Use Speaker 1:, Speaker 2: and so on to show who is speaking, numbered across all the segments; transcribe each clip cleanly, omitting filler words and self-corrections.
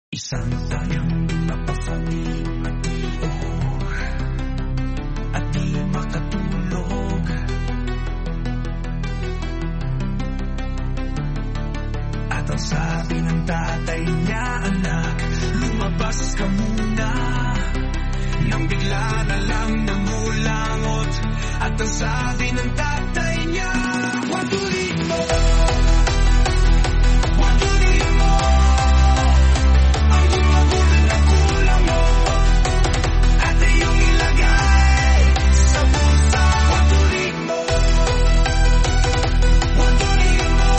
Speaker 1: Isang sayang napasalimatio at di makatulog. At ang sabi ng tatay niya, anak, lumabas ka muna. Nang bigla na lang nangulangot. At ang sabi ng tatay niya, huwag tuloy mo, huwag tuloy mo. Ang gumagulat na kulang mo at iyong ilagay sa bulsa. Huwag tuloy mo, huwag tuloy mo.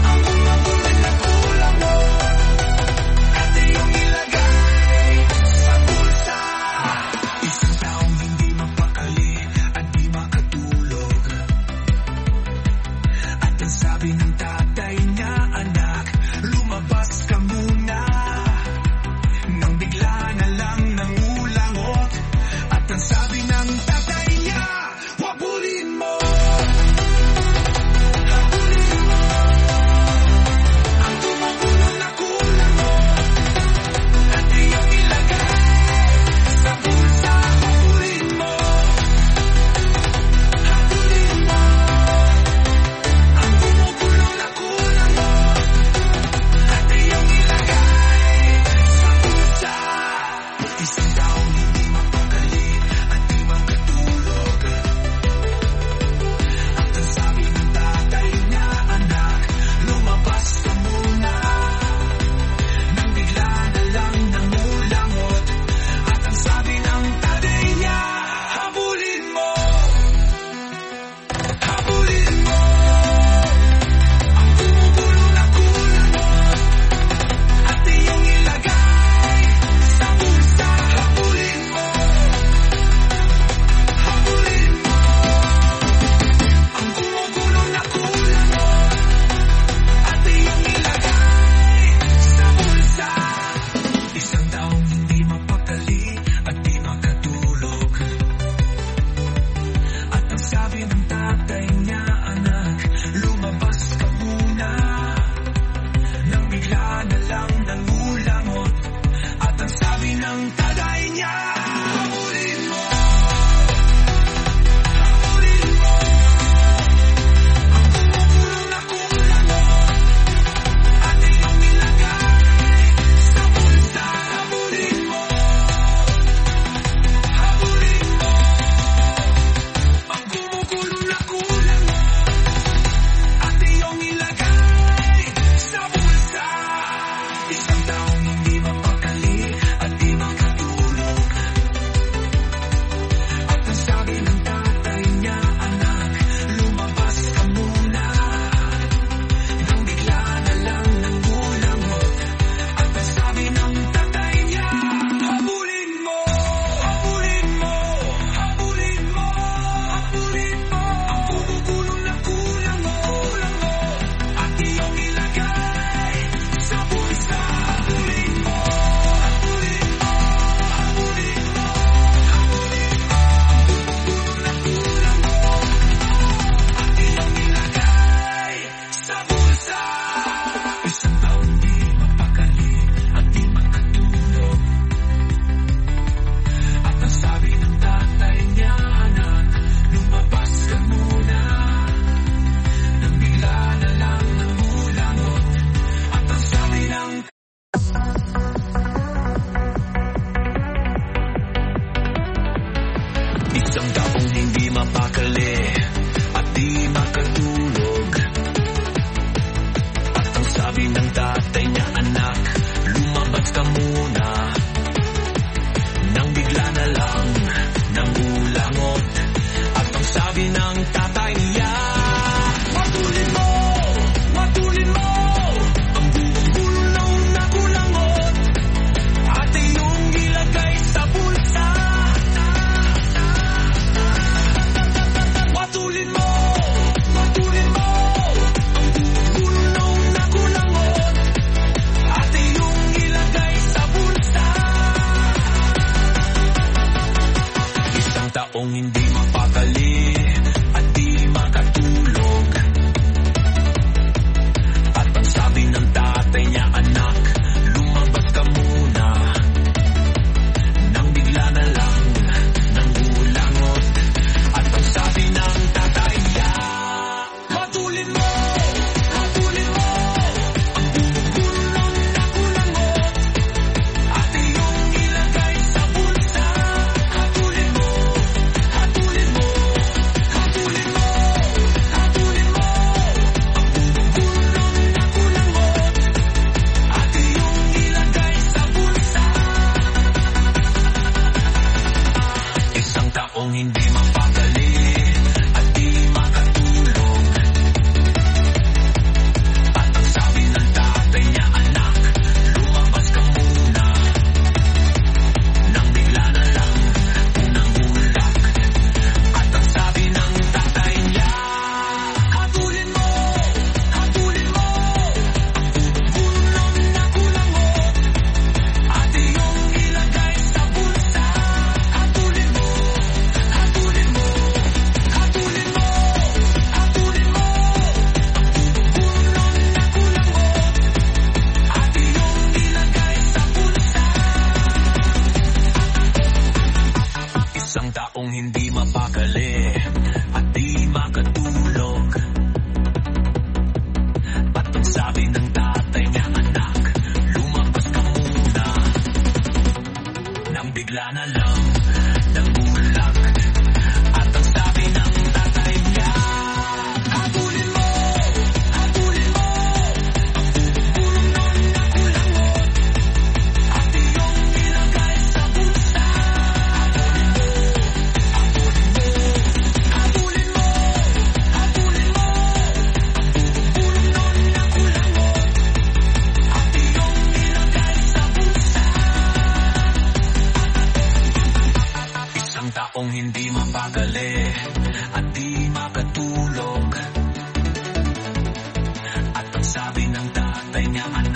Speaker 1: Ang gumagulat na kulang mo at iyong ilagay sa bulsa. Isang taong hindi mapakali at di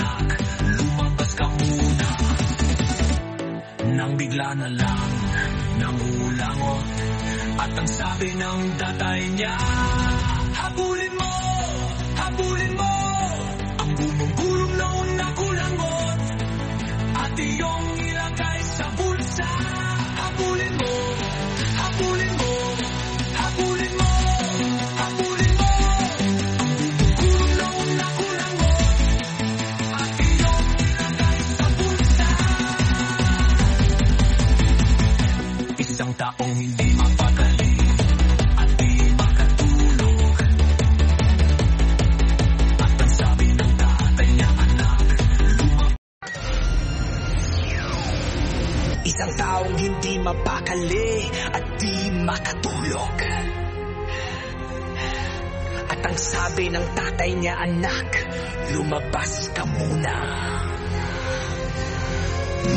Speaker 1: anak, lumabas ka muna. Nang bigla na lang nangulangot, at ang sabi ng tatay niya, habulin mo, habulin mo ang bumubulong noon na kulangot, at iyong ilagay sa bulsa. Habulin mo, habulin mo, habulin mo, habulin mo ang bumubulong noon na kulangot, at iyong ilagay sa bulsa. Isang taong hindi mapakali at di makatulog, at ang sabi ng tatay niya, anak, isang taong hindi mapakali at di makatulog, at ang sabi ng tatay niya, anak, lumabas ka muna.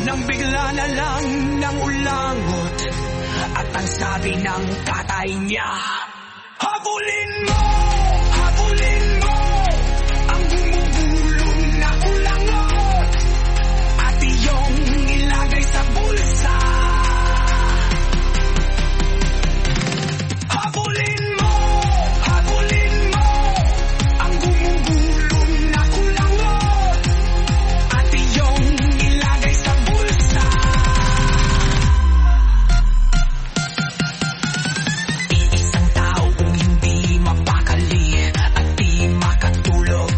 Speaker 1: Nang bigla na lang nang ulangot, at ang sabi ng tatay niya, habulin mo, habulin mo ang bumubulong na ulangot, at iyong ilagay sa bulsa. Habulin mo, habulin mo ang bumubulong na ulangot, at iyong ilagay sa bulsa. Iisang taong hindi mapakali at di makatulog,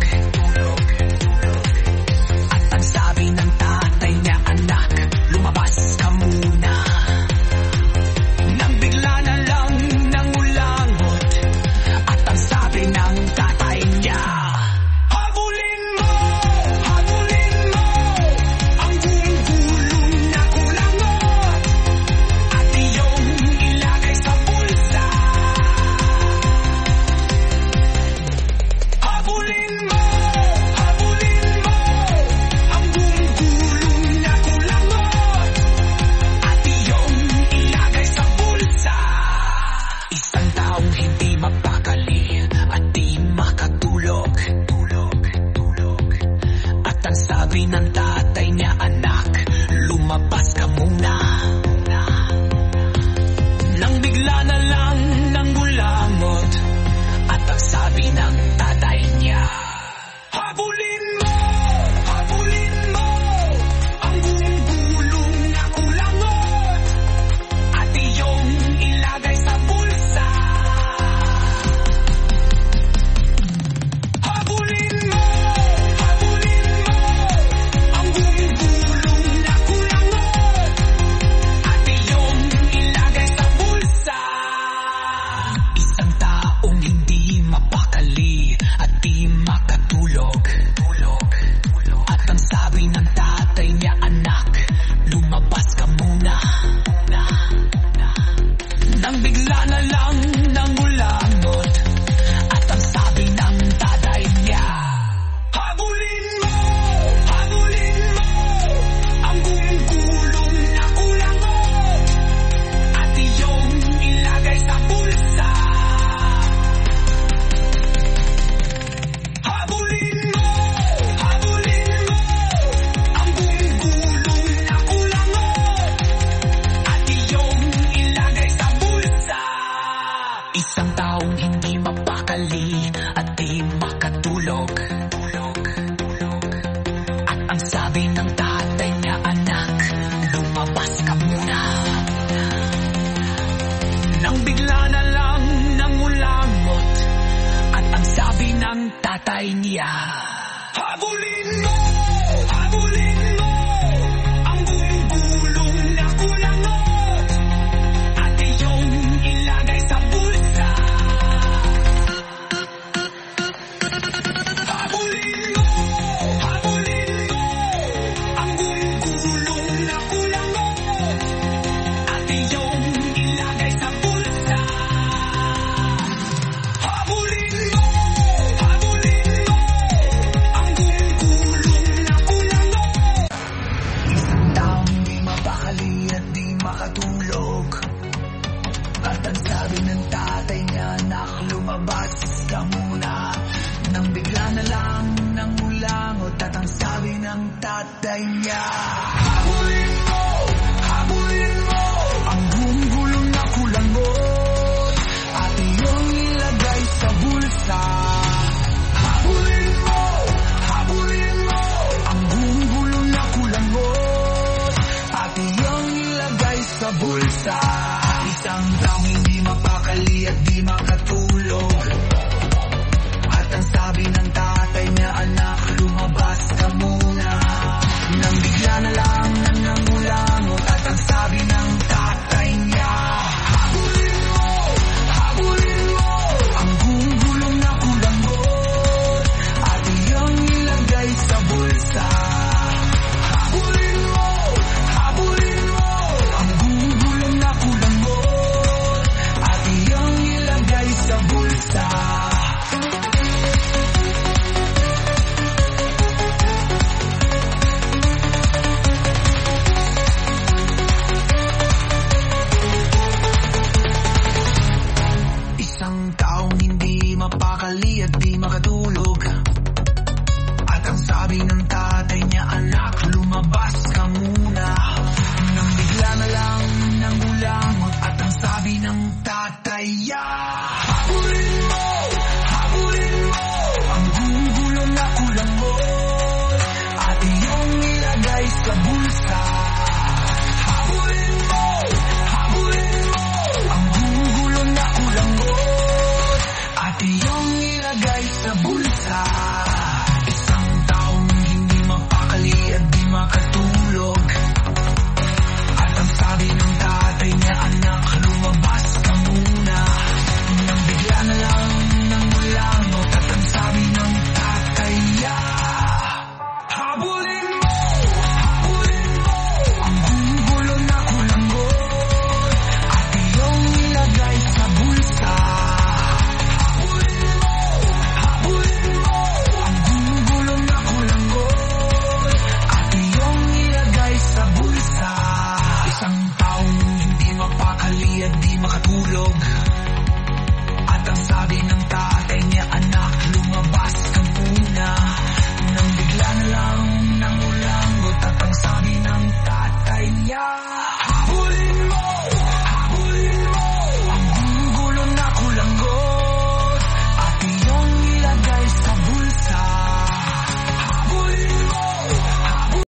Speaker 1: at ang sabi ng tatay niya, anak, lumabas ka muna. Nang bigla na lang nangulangot, at ang sabi ng tatay niya, habulin mo, habulin mo ang bumubulong na kulangot, at iyong ilagay sa bulsa. Habulin mo, habulin mo ang bumubulong na kulangot, at iyong ilagay sa bulsa. Isang taong hindi mapakali at di makatulog, at ang sabi ng tatay niya, anak, lumabas ka muna. Nang bigla na lang nangulangot, at ang sabi ng tatay niya, habulin mo, habulin mo ang bumubulong na kulangot, at iyong ilagay sa bulsa. Habulin mo, habulin mo ang bumubulong na kulangot, at iyong ilagay sa bulsa. Isang taong hindi mapakali at di makatulog, at ang sabi ng tatay niya, anak, lumabas ka muna. Nang bigla na lang nangulangot, at ang sabi ng tatay niya, habulin mo, habulin mo ang bumubulong na kulangot, at iyong ilagay sa bulsa. Habulin mo, habulin mo ang bumubulong na kulangot, at iyong ilagay sa bulsa. Isang taong hindi mapakali at di makatulog, at ang sabi ng tatay niya, anak, lumabas ka muna. Nang bigla na lang nangulangot, at ang sabi ng tatay niya, habulin mo, habulin mo ang bumubulong na kulangot, at iyong ilagay sa bulsa. Habulin mo, habulin mo ang bumubulong na kulangot, at iyong ilagay sa bulsa. Habulin mo, habulin mo ng tatay niya. Habulin mo ang gulong na kulangot at iyong ilagay sa bulsa. Habulin mo ang gulong na kulangot at iyong ilagay sa bulsa. Isang taong hindi mapakali at di makatulog, at ang sabi ng tatay niya, anak, lumabas ka muna. Nang bigla na lang nangulangot, at ang sabi ng tatay niya, habulin mo ang gulong na kulangot at iyong ilagay sa bulsa. Habulin mo ang gulong na kulangot at iyong ilagay sa bulsa. Isang taong hindi mapakali at di makatulog, at ang sabi ng tatay niya, anak, lumabas ka muna. Nang bigla na lang nangulangot, at ang sabi ng tatay niya, habulin mo ang gulong na kulangot at iyong ilagay sa bulsa. Habulin mo ang gulong na kulangot at iyong ilagay sa bulsa.